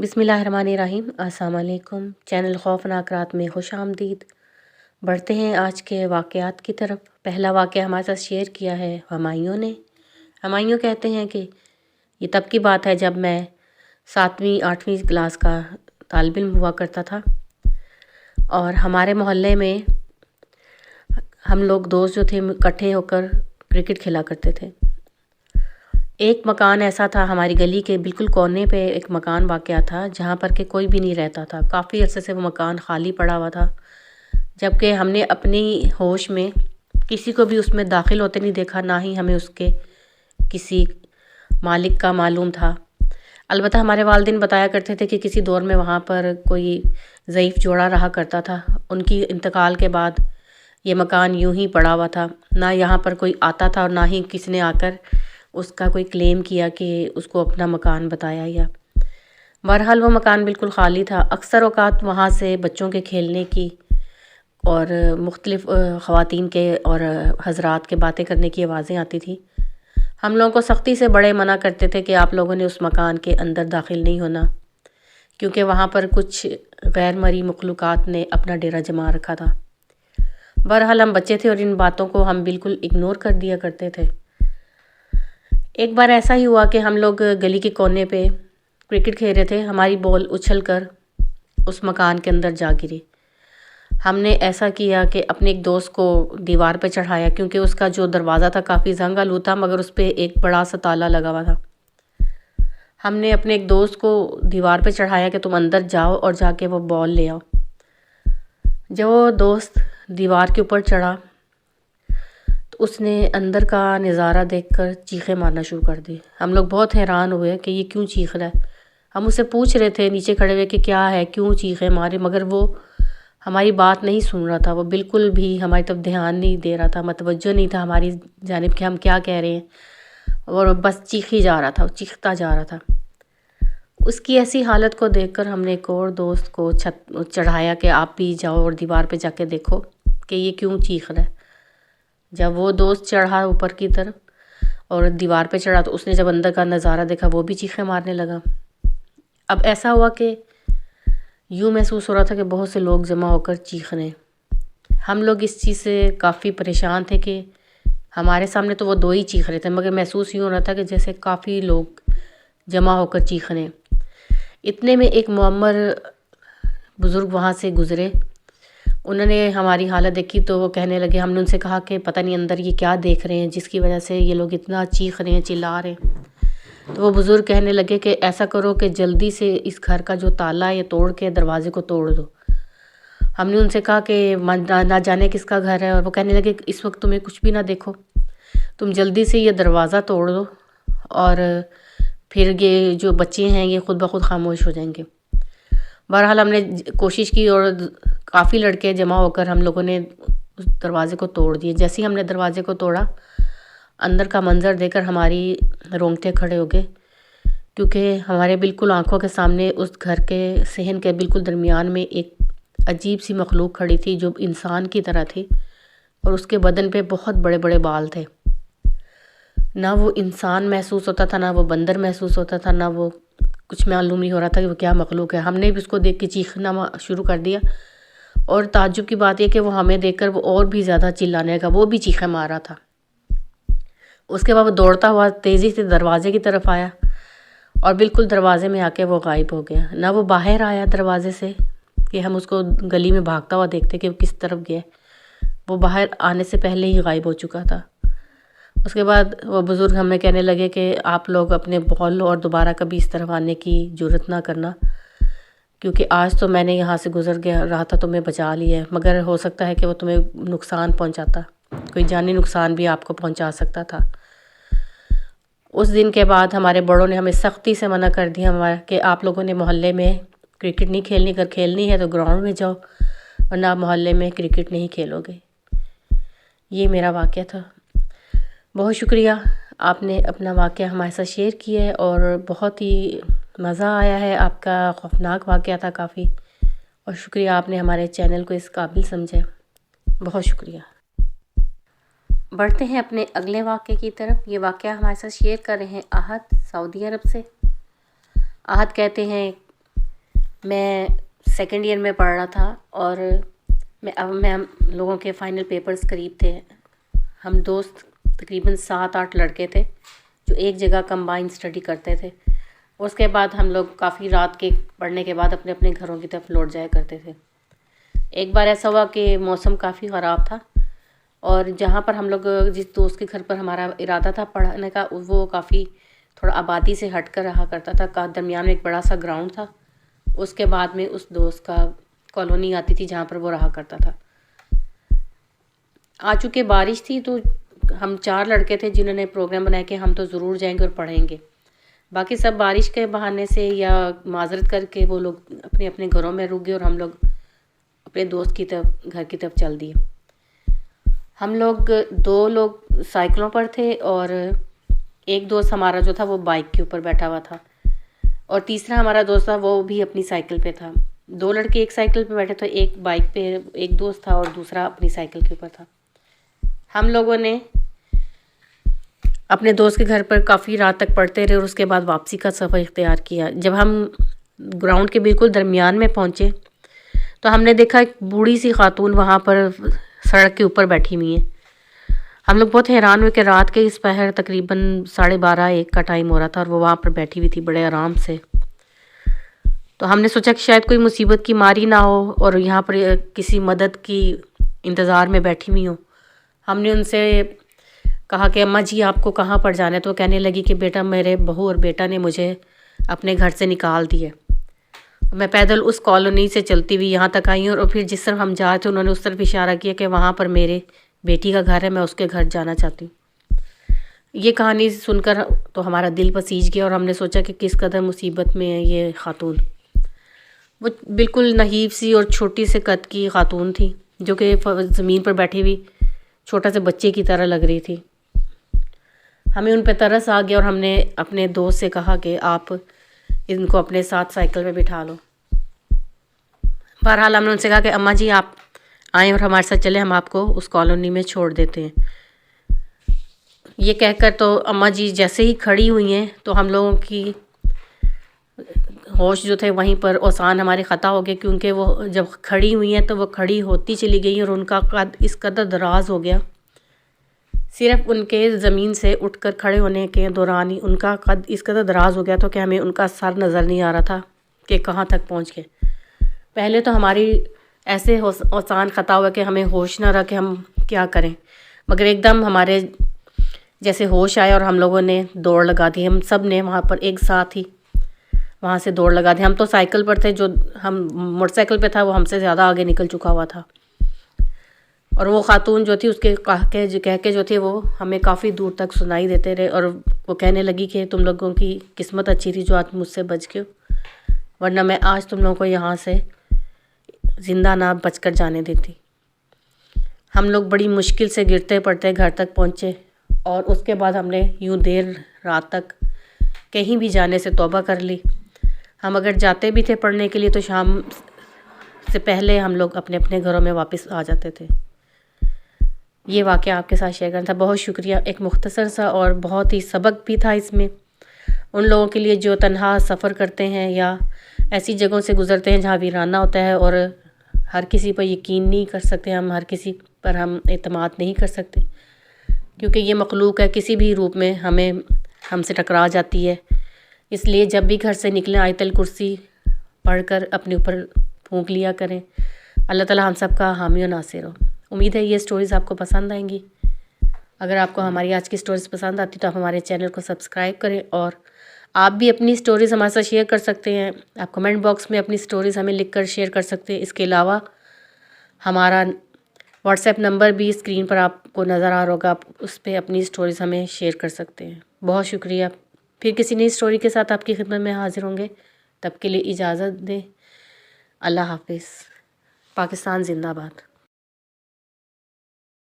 بسم اللہ الرحمن الرحیم۔ السلام علیکم، چینل خوفناک رات میں خوش آمدید۔ بڑھتے ہیں آج کے واقعات کی طرف۔ پہلا واقعہ ہمارے ساتھ شیئر کیا ہے ہمایوں نے۔ ہمایوں کہتے ہیں کہ یہ تب کی بات ہے جب میں 7ویں 8ویں کلاس کا طالب علم ہوا کرتا تھا، اور ہمارے محلے میں ہم لوگ دوست جو تھے اکٹھے ہو کر کرکٹ کھیلا کرتے تھے۔ ایک مکان ایسا تھا ہماری گلی کے بالکل کونے پہ، ایک مکان واقع تھا جہاں پر کہ کوئی بھی نہیں رہتا تھا۔ کافی عرصے سے وہ مکان خالی پڑا ہوا تھا، جبکہ ہم نے اپنی ہوش میں کسی کو بھی اس میں داخل ہوتے نہیں دیکھا، نہ ہی ہمیں اس کے کسی مالک کا معلوم تھا۔ البتہ ہمارے والدین بتایا کرتے تھے کہ کسی دور میں وہاں پر کوئی ضعیف جوڑا رہا کرتا تھا، ان کی انتقال کے بعد یہ مکان یوں ہی پڑا ہوا تھا، نہ یہاں پر کوئی آتا تھا اور نہ ہی کسی نے آ کر اس کا کوئی کلیم کیا کہ اس کو اپنا مکان بتایا یا۔ بہرحال وہ مکان بالکل خالی تھا۔ اکثر اوقات وہاں سے بچوں کے کھیلنے کی اور مختلف خواتین کے اور حضرات کے باتیں کرنے کی آوازیں آتی تھیں۔ ہم لوگوں کو سختی سے بڑے منع کرتے تھے کہ آپ لوگوں نے اس مکان کے اندر داخل نہیں ہونا، کیونکہ وہاں پر کچھ غیر مرئی مخلوقات نے اپنا ڈیرا جما رکھا تھا۔ بہرحال ہم بچے تھے اور ان باتوں کو ہم بالکل اگنور کر دیا کرتے تھے۔ ایک بار ایسا ہی ہوا کہ ہم لوگ گلی کے کونے پہ کرکٹ کھیل رہے تھے، ہماری بال اچھل کر اس مکان کے اندر جا گری۔ ہم نے ایسا کیا کہ اپنے ایک دوست کو دیوار پہ چڑھایا، کیونکہ اس کا جو دروازہ تھا کافی زنگ آلود تھا، مگر اس پہ ایک بڑا سا تالا لگا ہوا تھا۔ ہم نے اپنے ایک دوست کو دیوار پہ چڑھایا کہ تم اندر جاؤ اور جا کے وہ بال لے آؤ۔ جب وہ دوست دیوار کے اوپر چڑھا تو اس نے اندر کا نظارہ دیکھ کر چیخیں مارنا شروع کر دی۔ ہم لوگ بہت حیران ہوئے کہ یہ کیوں چیخ رہا ہے۔ ہم اسے پوچھ رہے تھے نیچے کھڑے ہوئے کہ کیا ہے، کیوں چیخیں مارے، مگر وہ ہماری بات نہیں سن رہا تھا۔ وہ بالکل بھی ہماری طرف دھیان نہیں دے رہا تھا، متوجہ نہیں تھا ہماری جانب کہ ہم کیا کہہ رہے ہیں، اور بس چیخی جا رہا تھا، چیختا جا رہا تھا۔ اس کی ایسی حالت کو دیکھ کر ہم نے ایک اور دوست کو چھت چڑھایا کہ آپ بھی جاؤ اور دیوار پہ جا کے دیکھو کہ یہ کیوں چیخ رہا ہے۔ جب وہ دوست چڑھا اوپر کی طرف اور دیوار پہ چڑھا تو اس نے جب اندر کا نظارہ دیکھا وہ بھی چیخیں مارنے لگا۔ اب ایسا ہوا کہ یوں محسوس ہو رہا تھا کہ بہت سے لوگ جمع ہو کر چیخ رہے ہیں۔ ہم لوگ اس چیز سے کافی پریشان تھے کہ ہمارے سامنے تو وہ دو ہی چیخ رہے تھے، مگر محسوس یوں ہو رہا تھا کہ جیسے کافی لوگ جمع ہو کر چیخ رہے ہیں۔ اتنے میں ایک معمر بزرگ وہاں سے گزرے۔ انہوں نے ہماری حالت دیکھی تو وہ کہنے لگے، ہم نے ان سے کہا کہ پتہ نہیں اندر یہ کیا دیکھ رہے ہیں جس کی وجہ سے یہ لوگ اتنا چیخ رہے ہیں، چلا رہے ہیں۔ تو وہ بزرگ کہنے لگے کہ ایسا کرو کہ جلدی سے اس گھر کا جو تالا ہے یہ توڑ کے دروازے کو توڑ دو۔ ہم نے ان سے کہا کہ نہ جانے کس کا گھر ہے، اور وہ کہنے لگے کہ اس وقت تمہیں کچھ بھی نہ دیکھو، تم جلدی سے یہ دروازہ توڑ دو اور پھر یہ جو بچے ہیں یہ خود بخود خاموش ہو جائیں گے۔ بہرحال ہم نے کوشش کی اور کافی لڑکے جمع ہو کر ہم لوگوں نے اس دروازے کو توڑ دیے۔ جیسے ہی ہم نے دروازے کو توڑا، اندر کا منظر دیکھ کر ہماری رونگٹے کھڑے ہو گئے، کیونکہ ہمارے بالکل آنکھوں کے سامنے اس گھر کے صحن کے بالکل درمیان میں ایک عجیب سی مخلوق کھڑی تھی جو انسان کی طرح تھی، اور اس کے بدن پہ بہت بڑے بڑے بال تھے۔ نہ وہ انسان محسوس ہوتا تھا، نہ وہ بندر محسوس ہوتا تھا، نہ وہ کچھ معلوم نہیں ہو رہا تھا کہ وہ کیا مخلوق ہے۔ ہم نے بھی اس کو دیکھ کے چیخنا شروع کر دیا، اور تعجب کی بات یہ کہ وہ ہمیں دیکھ کر وہ اور بھی زیادہ چلانے کا، وہ بھی چیخیں مار رہا تھا۔ اس کے بعد وہ دوڑتا ہوا تیزی سے دروازے کی طرف آیا اور بالکل دروازے میں آ کے وہ غائب ہو گیا۔ نہ وہ باہر آیا دروازے سے کہ ہم اس کو گلی میں بھاگتا ہوا دیکھتے کہ وہ کس طرف گیا، وہ باہر آنے سے پہلے ہی غائب ہو چکا تھا۔ اس کے بعد وہ بزرگ ہمیں کہنے لگے کہ آپ لوگ اپنے بول لو اور دوبارہ کبھی اس طرف آنے کی جرات نہ کرنا، کیونکہ آج تو میں نے یہاں سے گزر گیا رہا تھا، تمہیں بچا لیا ہے، مگر ہو سکتا ہے کہ وہ تمہیں نقصان پہنچاتا، کوئی جانی نقصان بھی آپ کو پہنچا سکتا تھا۔ اس دن کے بعد ہمارے بڑوں نے ہمیں سختی سے منع کر دیا کہ آپ لوگوں نے محلے میں کرکٹ نہیں کھیلنی، اگر کھیلنی ہے تو گراؤنڈ میں جاؤ، ورنہ محلے میں کرکٹ نہیں کھیلو گے۔ یہ میرا واقعہ تھا۔ بہت شکریہ، آپ نے اپنا واقعہ ہمارے ساتھ شیئر کیا ہے، اور بہت ہی مزہ آیا ہے، آپ کا خوفناک واقعہ تھا کافی، اور شکریہ آپ نے ہمارے چینل کو اس قابل سمجھا۔ بہت شکریہ۔ بڑھتے ہیں اپنے اگلے واقعے کی طرف۔ یہ واقعہ ہمارے ساتھ شیئر کر رہے ہیں احد، سعودی عرب سے۔ احد کہتے ہیں میں سیکنڈ ایئر میں پڑھ رہا تھا اور میں ہم لوگوں کے فائنل پیپرز قریب تھے. ہم دوست تقریباً 7-8 لڑکے تھے جو ایک جگہ کمبائن اسٹڈی کرتے تھے. اس کے بعد ہم لوگ کافی رات کے پڑھنے کے بعد اپنے اپنے گھروں کی طرف لوٹ جایا کرتے تھے. ایک بار ایسا ہوا کہ موسم کافی خراب تھا اور جہاں پر ہم لوگ جس دوست کے گھر پر ہمارا ارادہ تھا پڑھنے کا وہ کافی تھوڑا آبادی سے ہٹ کر رہا کرتا تھا. درمیان میں ایک بڑا سا گراؤنڈ تھا. اس کے بعد میں اس دوست کا کالونی آتی تھی جہاں پر وہ رہا کرتا تھا. آ چکے بارش تھی تو ہم 4 لڑکے تھے جنہوں نے پروگرام بنایا کہ ہم تو ضرور جائیں گے اور پڑھیں گے. باقی سب بارش کے بہانے سے یا معذرت کر کے وہ لوگ اپنے اپنے گھروں میں رک گئے اور ہم لوگ اپنے دوست کی طرف گھر کی طرف چل دیے. ہم لوگ 2 لوگ سائیکلوں پر تھے اور ایک دوست ہمارا جو تھا وہ بائک کے اوپر بیٹھا ہوا تھا اور تیسرا ہمارا دوست تھا وہ بھی اپنی سائیکل پہ تھا. 2 لڑکے ایک سائیکل پہ بیٹھے تھے, ایک بائک پہ ایک دوست تھا اور دوسرا اپنی سائیکل کے اوپر تھا. ہم لوگوں نے اپنے دوست کے گھر پر کافی رات تک پڑھتے رہے اور اس کے بعد واپسی کا سفر اختیار کیا. جب ہم گراؤنڈ کے بالکل درمیان میں پہنچے تو ہم نے دیکھا ایک بوڑھی سی خاتون وہاں پر سڑک کے اوپر بیٹھی ہوئی ہیں. ہم لوگ بہت حیران ہوئے کہ رات کے اس پہر تقریباً 12:30-1 کا ٹائم ہو رہا تھا اور وہ وہاں پر بیٹھی ہوئی تھی بڑے آرام سے. تو ہم نے سوچا کہ شاید کوئی مصیبت کی ماری نہ ہو اور یہاں پر کسی مدد کی انتظار میں بیٹھی ہوئی ہوں. ہم نے ان سے کہا کہ اماں جی آپ کو کہاں پر جانا ہے؟ تو وہ کہنے لگی کہ بیٹا میرے بہو اور بیٹا نے مجھے اپنے گھر سے نکال دیے. میں پیدل اس کالونی سے چلتی ہوئی یہاں تک آئی ہوں اور پھر جس طرف ہم جا رہے تھے انہوں نے اس طرف اشارہ کیا کہ وہاں پر میرے بیٹی کا گھر ہے, میں اس کے گھر جانا چاہتی ہوں. یہ کہانی سن کر تو ہمارا دل پسیج گیا اور ہم نے سوچا کہ کس قدر مصیبت میں ہے یہ خاتون. وہ بالکل نحیف سی اور چھوٹی سے قد کی خاتون تھی جو کہ زمین پر بیٹھی ہوئی چھوٹا سے بچے کی طرح لگ رہی تھی. ہمیں ان پہ ترس آ گیا اور ہم نے اپنے دوست سے کہا کہ آپ ان کو اپنے ساتھ سائیکل پہ بٹھا لو. بہرحال ہم نے ان سے کہا کہ اماں جی آپ آئیں اور ہمارے ساتھ چلیں, ہم آپ کو اس کالونی میں چھوڑ دیتے ہیں. یہ کہہ کر تو اماں جی جیسے ہی کھڑی ہوئی ہیں تو ہم لوگوں کی ہوش جو تھے وہیں پر اوسان ہمارے خطا ہو گئے, کیونکہ وہ جب کھڑی ہوئی ہیں تو وہ کھڑی ہوتی چلی گئی اور ان کا قد اس قدر دراز ہو گیا, صرف ان کے زمین سے اٹھ کر کھڑے ہونے کے دوران ہی ان کا قد اس قدر دراز ہو گیا تو کہ ہمیں ان کا سر نظر نہیں آ رہا تھا کہ کہاں تک پہنچ گئے. پہلے تو ہماری ایسے اوسان خطا ہوا کہ ہمیں ہوش نہ رہا کہ ہم کیا کریں, مگر ایک دم ہمارے جیسے ہوش آیا اور ہم لوگوں نے دوڑ لگا دی. ہم سب نے وہاں پر ایک ساتھ ہی وہاں سے دوڑ لگا دی. ہم تو سائیکل پر تھے, جو ہم موٹر سائیکل پہ تھا وہ ہم سے زیادہ آگے نکل چکا ہوا تھا اور وہ خاتون جو تھی اس کے کہہ کے جو تھے وہ ہمیں کافی دور تک سنائی دیتے رہے اور وہ کہنے لگی کہ تم لوگوں کی قسمت اچھی تھی جو آج مجھ سے بچ گئے, ورنہ میں آج تم لوگوں کو یہاں سے زندہ نہ بچ کر جانے دیتی. ہم لوگ بڑی مشکل سے گرتے پڑتے گھر تک پہنچے اور اس کے بعد ہم نے یوں دیر رات تک کہیں بھی جانے سے توبہ کر لی. ہم اگر جاتے بھی تھے پڑھنے کے لیے تو شام سے پہلے ہم لوگ اپنے اپنے گھروں میں واپس آ جاتے تھے. یہ واقعہ آپ کے ساتھ شیئر کرنا تھا. بہت شکریہ. ایک مختصر سا اور بہت ہی سبق بھی تھا اس میں ان لوگوں کے لیے جو تنہا سفر کرتے ہیں یا ایسی جگہوں سے گزرتے ہیں جہاں ویرانہ ہوتا ہے اور ہر کسی پر یقین نہیں کر سکتے, ہم ہر کسی پر ہم اعتماد نہیں کر سکتے کیونکہ یہ مخلوق ہے کسی بھی روپ میں ہم سے ٹکرا جاتی ہے. اس لیے جب بھی گھر سے نکلیں آیت الکرسی پڑھ کر اپنے اوپر پھونک لیا کریں. اللہ تعالی ہم سب کا حامی و ناصر ہو. امید ہے یہ سٹوریز آپ کو پسند آئیں گی. اگر آپ کو ہماری آج کی سٹوریز پسند آتی تو آپ ہمارے چینل کو سبسکرائب کریں اور آپ بھی اپنی سٹوریز ہمارے ساتھ شیئر کر سکتے ہیں. آپ کمنٹ باکس میں اپنی سٹوریز ہمیں لکھ کر شیئر کر سکتے ہیں. اس کے علاوہ ہمارا واٹس ایپ نمبر بھی اسکرین پر آپ کو نظر آ رہا ہوگا, آپ اس پہ اپنی سٹوریز ہمیں شیئر کر سکتے ہیں. بہت شکریہ. پھر کسی نئی سٹوری کے ساتھ آپ کی خدمت میں حاضر ہوں گے. تب کے لیے اجازت دیں. اللہ حافظ. پاکستان زندہ باد.